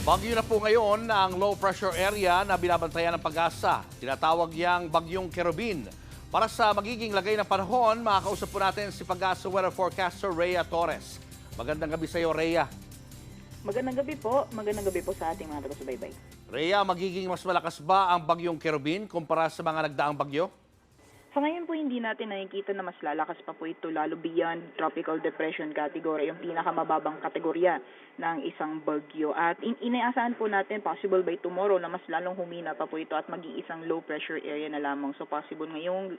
Bagyo na po ngayon ang low pressure area na binabantayan ng Pag-asa. Tinatawag yang Bagyong Kerubin. Para sa magiging lagay ng panahon, makakausap po natin si Pag-asa weather forecaster Rhea Torres. Magandang gabi sa iyo, Rhea. Magandang gabi po. Magandang gabi po sa ating mga taga-subaybay. Rhea, magiging mas malakas ba ang Bagyong Kerubin kumpara sa mga nagdaang bagyo? Sa ngayon po, hindi natin nakikita na mas lalakas pa po ito, lalo beyond tropical depression category, yung pinakamababang kategorya ng isang bagyo. At inaasahan po natin, possible by tomorrow, na mas lalong humina pa po ito at maging isang low pressure area na lamang. So possible ngayong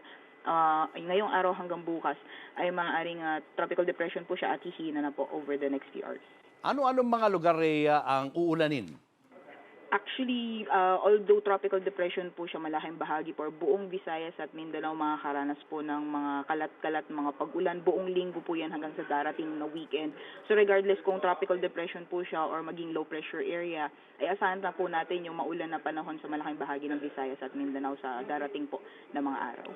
araw hanggang bukas ay maaaring tropical depression po siya at hihina na po over the next few hours. Ano-anong mga lugar, Rhea, ang uulanin? Actually, although tropical depression po siya, malaking bahagi po, buong Visayas at Mindanao makakaranas po ng mga kalat-kalat, mga pag-ulan. Buong linggo po yan hanggang sa darating na weekend. So regardless kung tropical depression po siya or maging low pressure area, ay asahan na po natin yung maulan na panahon sa malaking bahagi ng Visayas at Mindanao sa darating po na mga araw.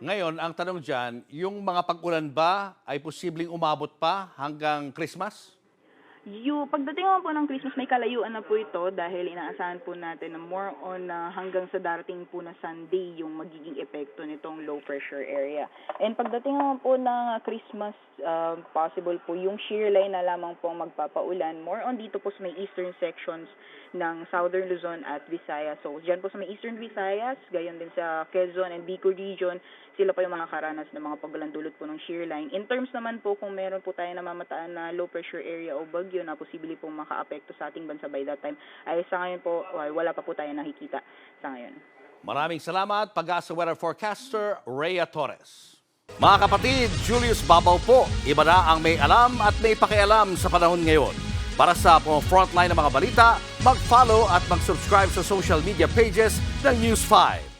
Ngayon, ang tanong dyan, yung mga pag-ulan ba ay posibleng umabot pa hanggang Christmas? Pagdating naman po ng Christmas, may kalayuan na po ito dahil inaasahan po natin na more on hanggang sa darating po na Sunday yung magiging epekto nitong low pressure area. And pagdating naman po ng Christmas, possible po yung shear line na lamang po magpapaulan. More on dito po sa may eastern sections ng Southern Luzon at Visayas. So dyan po sa may eastern Visayas, gayon din sa Quezon and Bicol region, sila pa yung mga karanas ng mga pagulan dulot po ng shear line. In terms naman po kung meron po tayo namamataan na low pressure area o bagyo na posible pong maka-apekto sa ating bansa by that time, ay sa ngayon po wala pa po tayo nakikita sa ngayon. Maraming salamat, Pag-asa weather forecaster Rhea Torres. Mga kapatid, Julius Babaw po. Iba na ang may alam at may pakialam sa panahon ngayon. Para sa frontline ng mga balita, mag-follow at mag-subscribe sa social media pages ng News 5.